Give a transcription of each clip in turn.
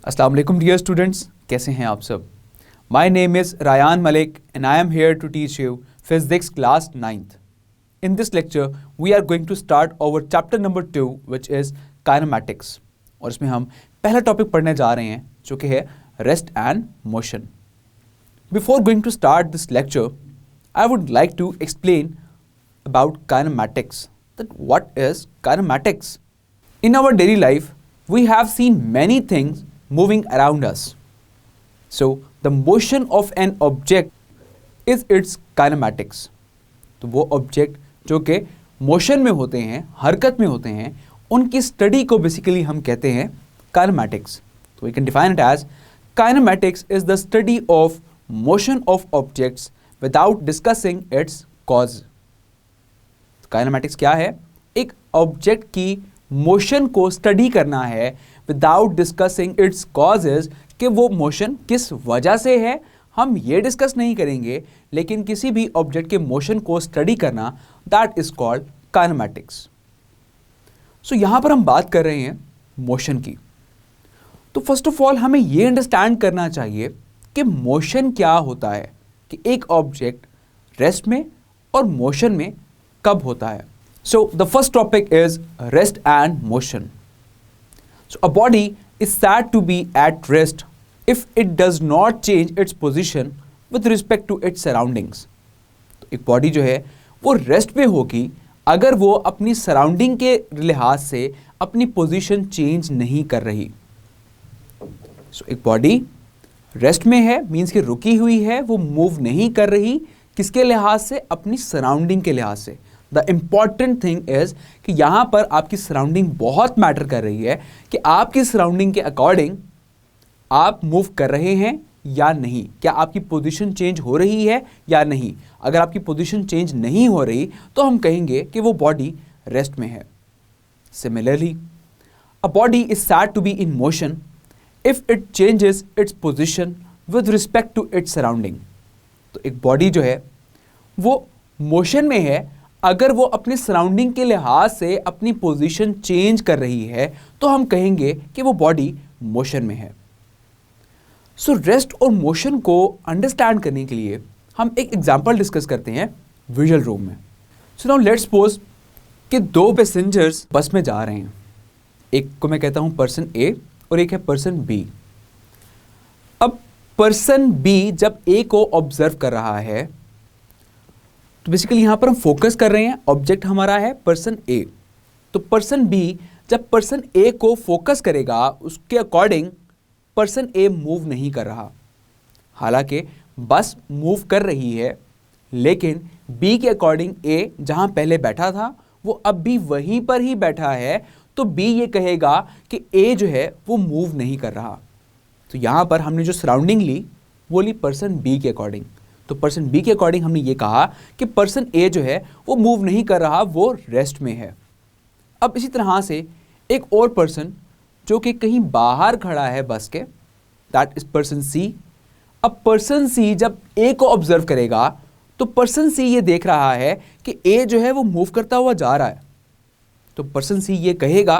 अस्सलाम वालेकुम dear students, कैसे हैं आप सब। My name is Rayan Malik and I am here to teach you physics class 9th। In this lecture we are going to start our chapter number 2 which is kinematics और इसमें हम पहला टॉपिक पढ़ने जा रहे हैं जो कि है rest and motion. Before going to start this lecture I would like to explain about kinematics, that what is kinematics. In our daily life we have seen many things moving around us. So the motion of an object is its kinematics. तो वो object जो कि motion में होते हैं, हरकत में होते हैं, उनकी स्टडी को बेसिकली हम कहते हैं काइनेमैटिक्स। तो we can define it as kinematics is the study of motion of objects without discussing its cause. Kinematics क्या है? एक ऑब्जेक्ट की मोशन को स्टडी करना है विदाउट डिस्कसिंग इट्स कॉजेज, कि वो मोशन किस वजह से है हम ये डिस्कस नहीं करेंगे, लेकिन किसी भी ऑब्जेक्ट के मोशन को स्टडी करना, दैट इज कॉल्ड काइनेमैटिक्स। सो यहां पर हम बात कर रहे हैं मोशन की। तो फर्स्ट ऑफ ऑल हमें ये अंडरस्टैंड करना चाहिए कि मोशन क्या होता है, कि एक ऑब्जेक्ट रेस्ट में और मोशन में कब होता है। So the first topic is rest and motion. So a body is said to be at rest if it does not change its position with respect to its surroundings। तो एक body जो है वो rest में होगी अगर वो अपनी सराउंडिंग के लिहाज से अपनी पोजीशन चेंज नहीं कर रही। एक बॉडी रेस्ट में है मीन्स कि रुकी हुई है, वो मूव नहीं कर रही, किसके लिहाज से? अपनी सराउंडिंग के लिहाज से। द इम्पॉर्टेंट थिंग इज कि यहां पर आपकी सराउंडिंग बहुत मैटर कर रही है, कि आपकी सराउंडिंग के अकॉर्डिंग आप मूव कर रहे हैं या नहीं, क्या आपकी पोजीशन चेंज हो रही है या नहीं। अगर आपकी पोजीशन चेंज नहीं हो रही तो हम कहेंगे कि वो बॉडी रेस्ट में है। Similarly a body is said to be in motion if it changes its position with respect to its surrounding. तो एक बॉडी जो है वो मोशन में है अगर वो अपने सराउंडिंग के लिहाज से अपनी पोजीशन चेंज कर रही है तो हम कहेंगे कि वो बॉडी मोशन में है। सो रेस्ट और मोशन को अंडरस्टैंड करने के लिए हम एक एग्जांपल डिस्कस करते हैं विजुअल रूम में। सो नाउ लेट्स सपोज कि दो पैसेंजर्स बस में जा रहे हैं, एक को मैं कहता हूं पर्सन ए और एक है पर्सन बी। अब पर्सन बी जब ए को ऑब्जर्व कर रहा है तो बेसिकली यहां पर हम फोकस कर रहे हैं, ऑब्जेक्ट हमारा है पर्सन ए। तो पर्सन बी जब पर्सन ए को फोकस करेगा उसके अकॉर्डिंग पर्सन ए मूव नहीं कर रहा। हालांकि बस मूव कर रही है लेकिन बी के अकॉर्डिंग ए जहां पहले बैठा था वो अब भी वहीं पर ही बैठा है, तो बी ये कहेगा कि ए जो है वो मूव नहीं कर रहा। तो यहां पर हमने जो सराउंडिंग ली वो ली पर्सन बी के अकॉर्डिंग। तो पर्सन बी के अकॉर्डिंग हमने ये कहा कि पर्सन ए जो है वो मूव नहीं कर रहा, वो रेस्ट में है। अब इसी तरह से एक और पर्सन जो कि कहीं बाहर खड़ा है बस के, दैट इज पर्सन सी। अब पर्सन सी जब ए को ऑब्जर्व करेगा तो पर्सन सी ये देख रहा है कि ए जो है वो मूव करता हुआ जा रहा है, तो पर्सन सी ये कहेगा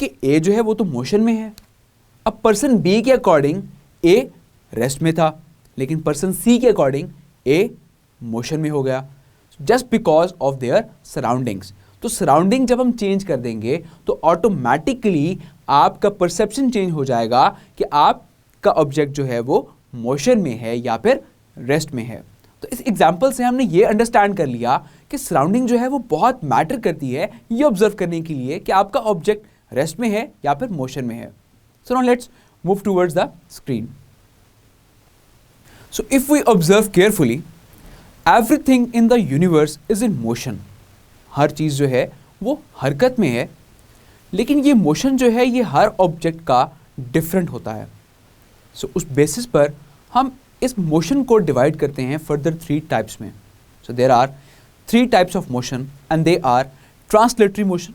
कि ए जो है वो तो मोशन में है। अब पर्सन बी के अकॉर्डिंग ए रेस्ट में था लेकिन पर्सन सी के अकॉर्डिंग ए मोशन में हो गया, just because of their surroundings. तो सराउंडिंग जब हम चेंज कर देंगे तो ऑटोमेटिकली आपका परसेप्शन चेंज हो जाएगा कि आपका ऑब्जेक्ट जो है वो मोशन में है या फिर रेस्ट में है। तो इस एग्जांपल से हमने ये अंडरस्टैंड कर लिया कि सराउंडिंग जो है वो बहुत मैटर करती है ये ऑब्जर्व करने के लिए कि आपका ऑब्जेक्ट रेस्ट में है या फिर मोशन में है। So now let's move towards the screen. So if we observe carefully, everything in the universe is in motion. हर चीज़ जो है वो हरकत में है, लेकिन ये मोशन जो है ये हर ऑब्जेक्ट का डिफरेंट होता है। सो उस बेसिस पर हम इस मोशन को डिवाइड करते हैं फर्दर 3 टाइप्स में। So there are 3 types of motion and they are translatory motion,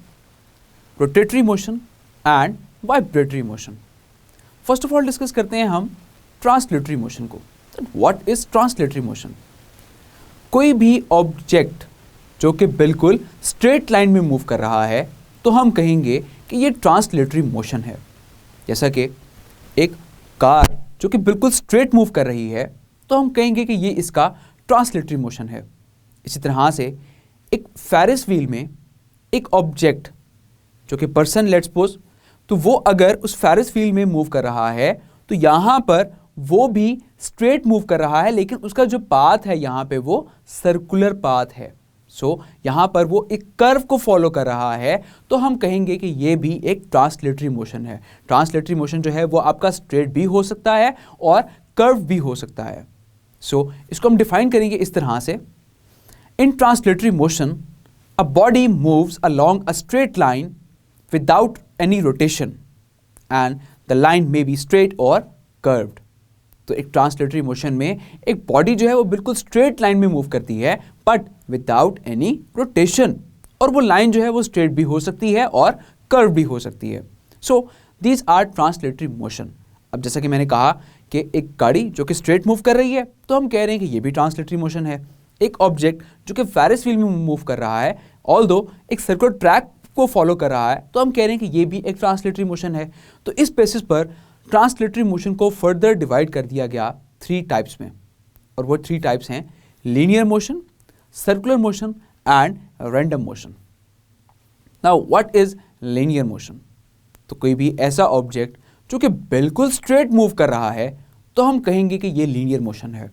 rotatory motion and vibratory motion. First of all discuss करते हैं हम ट्रांसलेटरी मोशन को। What is translatory motion? कोई भी ऑब्जेक्ट जो कि बिल्कुल स्ट्रेट लाइन में मूव कर रहा है तो हम कहेंगे कि ये ट्रांसलेटरी मोशन है। जैसा कि एक कार जो कि बिल्कुल स्ट्रेट मूव कर रही है तो हम कहेंगे कि ये इसका ट्रांसलेटरी मोशन है। इसी तरह से एक फेरिस व्हील में एक ऑब्जेक्ट जो कि पर्सन लेट्स सपोज, तो वो अगर उस फेरिस व्हील में मूव कर रहा है तो यहाँ पर वो भी स्ट्रेट मूव कर रहा है, लेकिन उसका जो पाथ है यहाँ पे वो सर्कुलर पाथ है। सो यहाँ पर वो एक कर्व को फॉलो कर रहा है, तो हम कहेंगे कि ये भी एक ट्रांसलेटरी मोशन है। ट्रांसलेटरी मोशन जो है वो आपका स्ट्रेट भी हो सकता है और कर्व भी हो सकता है। सो इसको हम डिफाइन करेंगे इस तरह से, in translatory motion a body moves along a straight line without any rotation and the line may be straight और कर्व्ड। तो एक ट्रांसलेटरी मोशन में एक बॉडी जो है वो बिल्कुल स्ट्रेट लाइन में मूव करती है बट विदाउट एनी रोटेशन, और वो लाइन जो है वो स्ट्रेट भी हो सकती है और कर्व भी हो सकती है। So these are translatory motion. अब जैसा कि मैंने कहा कि एक गाड़ी जो कि स्ट्रेट मूव कर रही है तो हम कह रहे हैं कि ये भी ट्रांसलेटरी मोशन है। एक ऑब्जेक्ट जो कि फेरिस व्हील में मूव कर रहा है, ऑल्दो एक सर्कुलर ट्रैक को फॉलो कर रहा है, तो हम कह रहे हैं कि ये भी एक ट्रांसलेटरी मोशन है। तो इस बेसिस पर ट्रांसलेटरी मोशन को फर्दर डिवाइड कर दिया गया 3 टाइप्स में, और वो 3 टाइप्स हैं linear motion, circular motion and random motion. Now what is linear motion? तो कोई भी ऐसा ऑब्जेक्ट जो कि बिल्कुल स्ट्रेट मूव कर रहा है तो हम कहेंगे कि ये लीनियर मोशन है।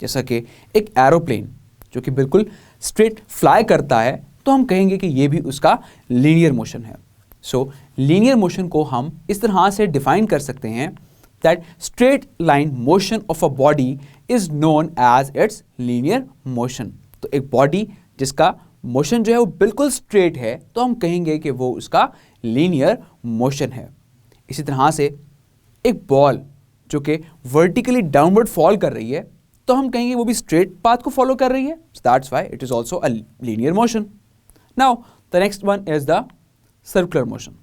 जैसा कि एक एरोप्लेन जो कि बिल्कुल स्ट्रेट फ्लाई करता है तो हम कहेंगे कि ये भी उसका लीनियर मोशन है। सो लीनियर मोशन को हम इस तरह से डिफाइन कर सकते हैं that straight line motion of a body is known as its linear motion. तो एक बॉडी जिसका मोशन जो है वो बिल्कुल स्ट्रेट है तो हम कहेंगे कि वो उसका लीनियर मोशन है। इसी तरह से एक बॉल जो कि वर्टिकली डाउनवर्ड फॉल कर रही है तो हम कहेंगे वो भी स्ट्रेट पाथ को फॉलो कर रही है, that's why it is also a linear motion. Now the next one is the circular motion.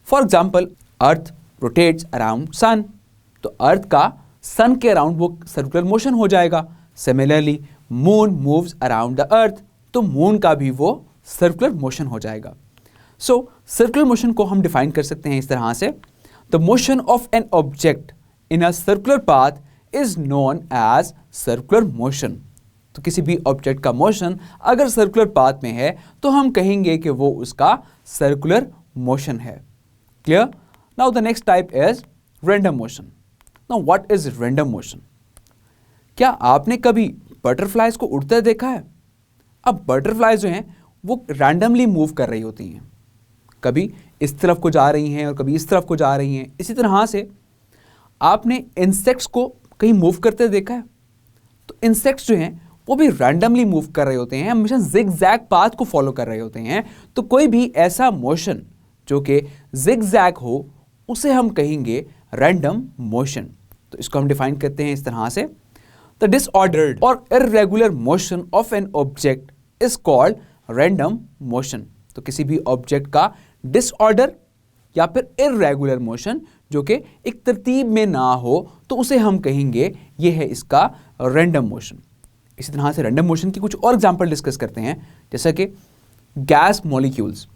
For example earth rotates around sun, तो अर्थ का सन के अराउंड वो सर्कुलर मोशन हो जाएगा। Similarly moon moves around the earth, तो moon का भी वो सर्कुलर मोशन हो जाएगा। सो सर्कुलर मोशन को हम डिफाइन कर सकते हैं इस तरह से, the motion of an object in a circular path is known as circular motion. तो किसी भी ऑब्जेक्ट का मोशन अगर सर्कुलर पाथ में है तो हम कहेंगे कि वो उसका सर्कुलर मोशन है। Clear? Now the next type is random motion. Now what is random motion? क्या आपने कभी बटरफ्लाइज को उड़ते देखा है? अब बटरफ्लाइज जो हैं वो रैंडमली मूव कर रही होती हैं, कभी इस तरफ को जा रही हैं और कभी इस तरफ को जा रही हैं। इसी तरह से आपने इंसेक्ट्स को कहीं मूव करते देखा है? तो इंसेक्ट्स जो हैं वो भी रैंडमली मूव कर रहे होते हैं, हमेशा जिग-जैग पाथ को फॉलो कर रहे होते हैं। तो कोई भी ऐसा मोशन जो कि जिग-जैग हो उसे हम कहेंगे रैंडम मोशन। तो इसको हम डिफाइन करते हैं इस तरह से, द डिसऑर्डर्ड और irregular motion of an object is called random motion. तो किसी भी ऑब्जेक्ट का डिसऑर्डर या फिर इर्रेगुलर मोशन जो कि एक तरतीब में ना हो तो उसे हम कहेंगे ये है इसका रैंडम मोशन। इसी तरह से रैंडम मोशन की कुछ और एग्जांपल डिस्कस करते हैं, जैसा कि गैस मॉलिक्यूल्स।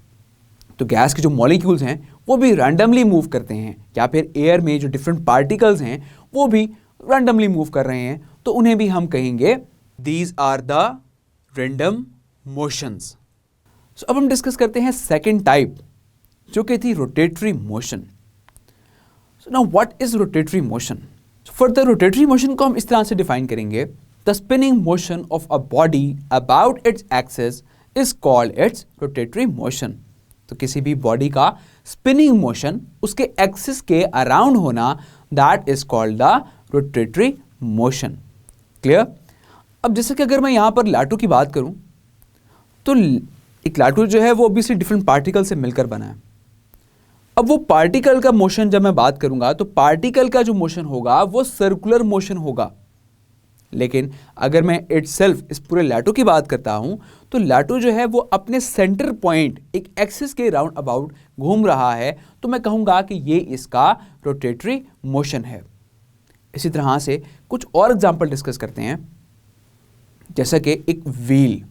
तो गैस के जो मॉलिक्यूल्स हैं वो भी रैंडमली मूव करते हैं, या फिर एयर में जो डिफरेंट पार्टिकल्स हैं वो भी रैंडमली मूव कर रहे हैं, तो उन्हें भी हम कहेंगे these are the random motions. So अब हम डिस्कस करते हैं सेकेंड टाइप जो कि थी rotatory motion. So now what is rotatory motion? For the rotatory motion को हम इस तरह से डिफाइन करेंगे, the spinning motion of a body about its axis is called its rotatory motion. तो किसी भी बॉडी का स्पिनिंग मोशन उसके एक्सिस के अराउंड होना, that is called the rotatory motion. Clear? अब जैसे कि अगर मैं यहां पर लाटू की बात करूं तो एक लाटू जो है वो ऑब्वियसली डिफरेंट पार्टिकल से मिलकर बना है। अब वो पार्टिकल का मोशन जब मैं बात करूंगा तो पार्टिकल का जो मोशन होगा वो सर्कुलर मोशन होगा, लेकिन अगर मैं इटसेल्फ इस पूरे लाटू की बात करता हूं तो लाटू जो है वो अपने सेंटर पॉइंट एक एक्सिस के राउंड अबाउट घूम रहा है, तो मैं कहूंगा कि ये इसका रोटेटरी मोशन है। इसी तरह से कुछ और एग्जांपल डिस्कस करते हैं, जैसा कि एक व्हील,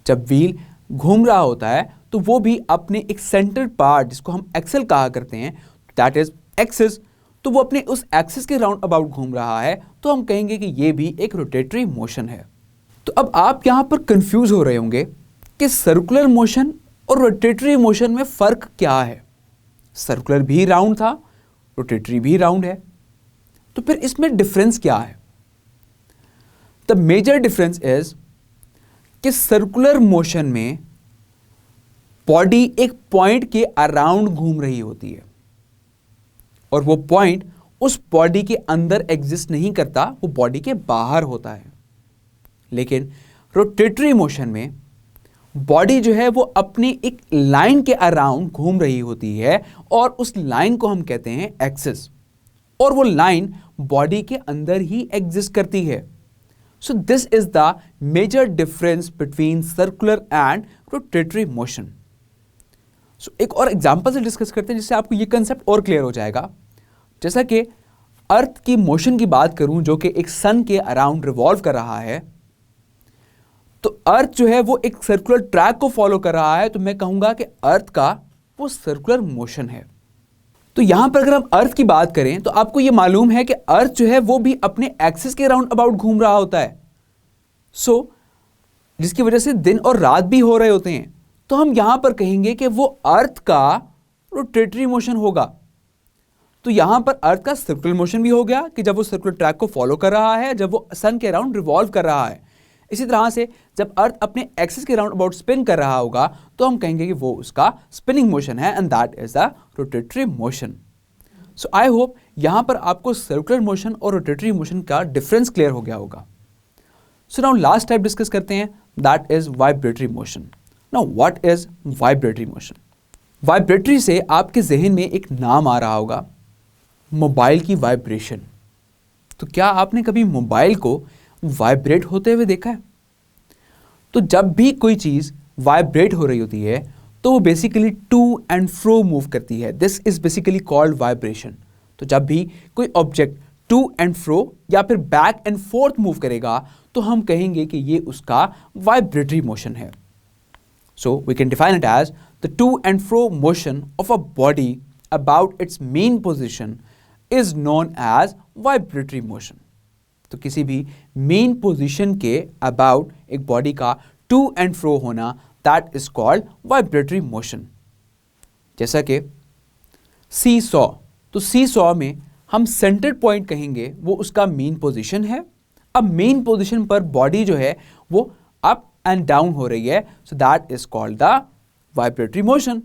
जब व्हील घूम रहा होता है तो वो भी अपने एक सेंटर पार्ट जिसको हम एक्सल कहा करते हैं, दैट इज एक्सिस, तो वो अपने उस एक्सिस के राउंड अबाउट घूम रहा है, तो हम कहेंगे कि ये भी एक रोटेटरी मोशन है। तो अब आप यहां पर कंफ्यूज हो रहे होंगे कि सर्कुलर मोशन और रोटेटरी मोशन में फर्क क्या है। सर्कुलर भी राउंड था, रोटेटरी भी राउंड है, तो फिर इसमें डिफरेंस क्या है? द मेजर डिफरेंस इज कि सर्कुलर मोशन में बॉडी एक पॉइंट के अराउंड घूम रही होती है और वो पॉइंट उस बॉडी के अंदर एग्जिस्ट नहीं करता, वो बॉडी के बाहर होता है। लेकिन रोटेटरी मोशन में बॉडी जो है वो अपनी एक लाइन के अराउंड घूम रही होती है और उस लाइन को हम कहते हैं एक्सिस, और वो लाइन बॉडी के अंदर ही एग्जिस्ट करती है। So this is the major difference between circular and rotatory motion. So एक और एग्जांपल से डिस्कस करते हैं जिससे आपको ये कंसेप्ट और क्लियर हो जाएगा। जैसा कि अर्थ की मोशन की बात करूं जो कि एक सन के अराउंड रिवॉल्व कर रहा है, तो अर्थ जो है वो एक सर्कुलर ट्रैक को फॉलो कर रहा है, तो मैं कहूंगा कि अर्थ का वो सर्कुलर मोशन है। तो यहां पर अगर हम अर्थ की बात करें तो आपको ये मालूम है कि अर्थ जो है वो भी अपने एक्सिस के राउंड अबाउट घूम रहा होता है। जिसकी वजह से दिन और रात भी हो रहे होते हैं, तो हम यहां पर कहेंगे कि वो अर्थ का रोटेटरी मोशन होगा। तो यहां पर अर्थ का सर्कुलर मोशन भी हो गया कि जब वो सर्कुलर ट्रैक को फॉलो कर रहा है, जब वो सन के अराउंड रिवॉल्व कर रहा है। इसी तरह से जब अर्थ अपने एक्सिस के राउंड अबाउट स्पिन कर रहा होगा तो हम कहेंगे कि वो उसका स्पिनिंग मोशन है and that is the rotatory motion. So I hope यहां पर आपको सर्कुलर मोशन और रोटेटरी मोशन का डिफरेंस क्लियर हो गया होगा। So now last type discuss करते हैं, that is vibratory motion. Now what is vibratory motion? Vibratory से आपके जहन में एक नाम आ रहा होगा, मोबाइल की वाइब्रेशन। तो क्या आपने कभी मोबाइल को वाइब्रेट होते हुए देखा है? तो जब भी कोई चीज वाइब्रेट हो रही होती है तो वो basically to and fro move करती है। This is basically called vibration. तो जब भी कोई ऑब्जेक्ट टू एंड फ्रो या फिर बैक एंड फोर्थ मूव करेगा तो हम कहेंगे कि ये उसका वाइब्रेटरी मोशन है। So we can define it as the to and fro motion of a body about its mean position is known as vibratory motion. तो किसी भी मेन पोजीशन के अबाउट एक बॉडी का टू एंड फ्रो होना, that is called vibratory motion. जैसा कि सी saw, तो सी सॉ में हम सेंटर पॉइंट कहेंगे वो उसका मेन पोजीशन है। अब मेन पोजीशन पर बॉडी जो है वो अप एंड डाउन हो रही है, so that is called the vibratory motion.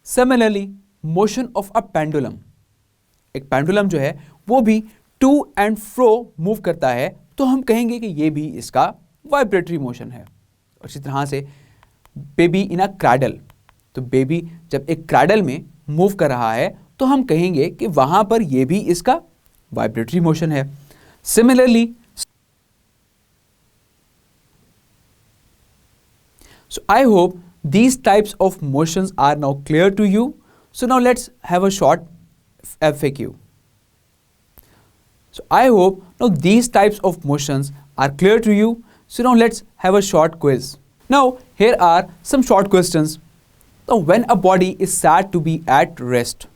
Similarly motion of a pendulum, एक पेंडुलम जो है वो भी टू एंड फ्रो मूव करता है, तो हम कहेंगे कि ये भी इसका वाइब्रेटरी मोशन है। और इसी तरह से बेबी इन अ क्रैडल, तो बेबी जब एक क्रैडल में मूव कर रहा है तो हम कहेंगे कि वहां पर ये भी इसका वाइब्रेटरी मोशन है। Similarly so I hope these types of motions are now clear to you. So now let's have a short FAQ. So I hope now these types of motions are clear to you. So now let's have a short quiz. Now here are some short questions. Now when a body is said to be at rest,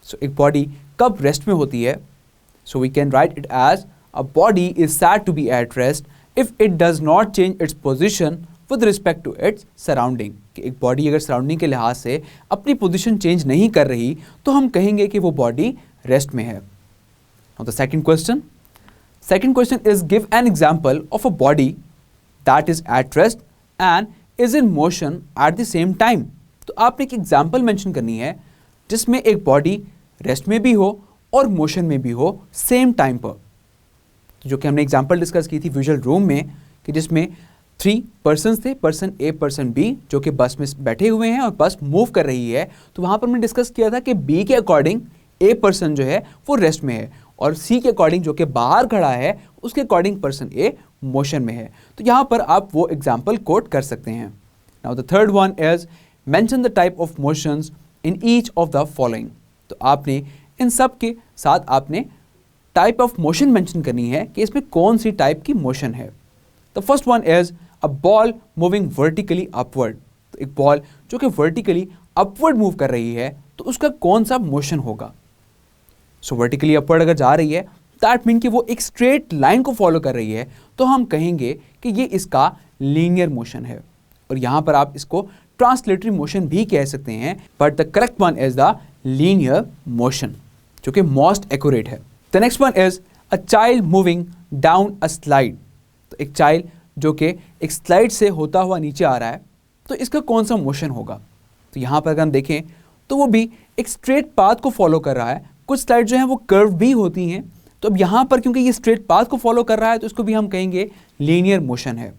so एक body कब rest में होती है? So we can write it as a body is said to be at rest if it does not change its position with respect to its surrounding. कि एक body अगर surrounding के लिहाज से अपनी पोजीशन चेंज नहीं कर रही तो हम कहेंगे कि वो बॉडी रेस्ट में है। Now the second question is give an example of a body that is at rest and is in motion at the same time. तो आपने एक एग्जांपल मेंशन करनी है जिसमें एक बॉडी रेस्ट में भी हो और मोशन में भी हो सेम टाइम पर। जो कि हमने एग्जांपल डिस्कस की थी विजुअल रूम में, कि जिसमें 3 पर्सन थे, पर्सन ए पर्सन बी, जो कि बस में बैठे हुए हैं और बस मूव कर रही है। तो वहां पर मैंने डिस्कस किया था कि बी के अकॉर्डिंग ए पर्सन जो है वो रेस्ट में है और सी के अकॉर्डिंग जो कि बाहर खड़ा है उसके अकॉर्डिंग पर्सन ए मोशन में है। तो यहां पर आप वो एग्जाम्पल कोट कर सकते हैं। Now the third one is mention the type of motions in each of the following. तो आपने इन सब के साथ आपने टाइप ऑफ मोशन मेंशन करनी है कि इसमें कौन सी टाइप की मोशन है। The first one is a ball moving vertically upward. तो एक बॉल जो कि वर्टिकली अपवर्ड मूव कर रही है तो उसका कौन सा मोशन होगा। सो वर्टिकली अपवर्ड अगर जा रही है दैट मीन कि वो एक स्ट्रेट लाइन को फॉलो कर रही है, तो हम कहेंगे कि ये इसका लीनियर मोशन है। और यहाँ पर आप इसको ट्रांसलेटरी मोशन भी कह सकते हैं, but the correct one is the linear motion, जो कि मोस्ट एक्यूरेट है। The next one is a child moving down a slide. तो एक चाइल्ड जो कि एक स्लाइड से होता हुआ नीचे आ रहा है, तो इसका कौन सा मोशन होगा? तो यहाँ पर अगर हम देखें तो वो भी एक स्ट्रेट पाथ को फॉलो कर रहा है। कुछ स्लाइड जो है वो कर्व भी होती हैं, तो अब यहाँ पर क्योंकि ये स्ट्रेट पाथ को फॉलो कर रहा है तो इसको भी हम कहेंगे लीनियर मोशन है।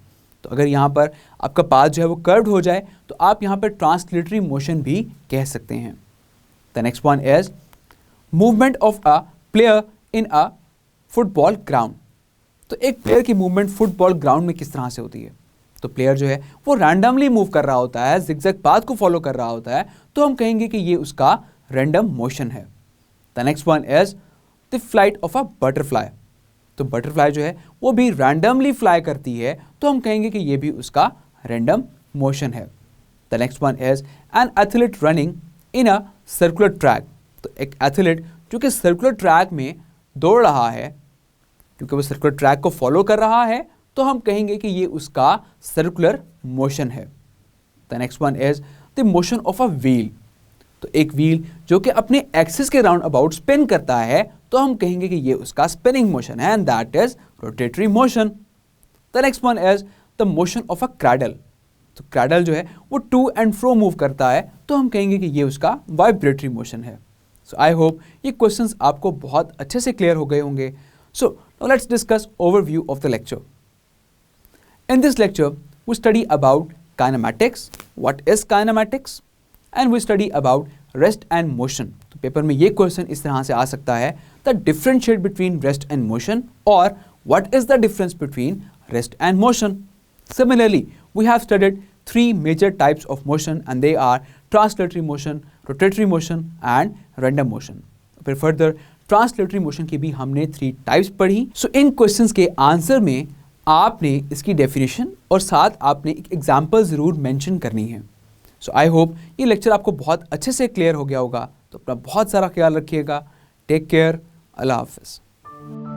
तो अगर यहाँ पर आपका पाथ जो है वो कर्व्ड हो जाए तो आप यहाँ पर ट्रांसलेटरी मोशन भी कह सकते हैं। The next one is movement of a player in a football ground. तो एक प्लेयर की मूवमेंट फुटबॉल ग्राउंड में किस तरह से होती है? तो प्लेयर जो है वो रैंडमली मूव कर रहा होता है, जिगजैग पाथ को फॉलो कर रहा होता है, तो हम कहेंगे कि ये उसका रैंडम मोशन है। The next one is the flight of a butterfly. तो बटरफ्लाई जो है वो भी रैंडमली फ्लाई करती है, तो हम कहेंगे कि ये भी उसका रैंडम मोशन है। The next one is an athlete running in a circular track. तो एक एथलीट जो कि सर्कुलर ट्रैक में दौड़ रहा है, क्योंकि वो सर्कुलर ट्रैक को फॉलो कर रहा है, तो हम कहेंगे कि ये उसका सर्कुलर मोशन है। The next one is the motion of a wheel. तो एक व्हील जो कि अपने एक्सिस के राउंड अबाउट स्पिन करता है, तो हम कहेंगे कि ये उसका स्पिनिंग मोशन है, and that is rotatory motion. The next one is the motion of a cradle. तो क्रैडल जो है वो टू एंड फ्रो मूव करता है, तो हम कहेंगे कि ये उसका वाइब्रेटरी मोशन है। सो आई होप ये क्वेश्चंस आपको बहुत अच्छे से क्लियर हो गए होंगे। सो now let's discuss overview of the lecture. In this lecture, we study about kinematics, what is kinematics, and we study about rest and motion. तो पेपर में ये क्वेश्चन इस तरह से आ सकता है, the differentiate between rest and motion, or what is the difference between rest and motion. Similarly, we have studied three major types of motion, and they are translatory motion, rotatory motion, and random motion. फिर further translatory motion की भी हमने 3 types पढ़ी। So इन questions के answer में आपने इसकी definition और साथ आपने एक एग्जाम्पल ज़रूर मेंशन करनी है। सो आई होप ये लेक्चर आपको बहुत अच्छे से क्लियर हो गया होगा। तो अपना बहुत सारा ख्याल रखिएगा। Take care. अल्लाह हाफ़िज़।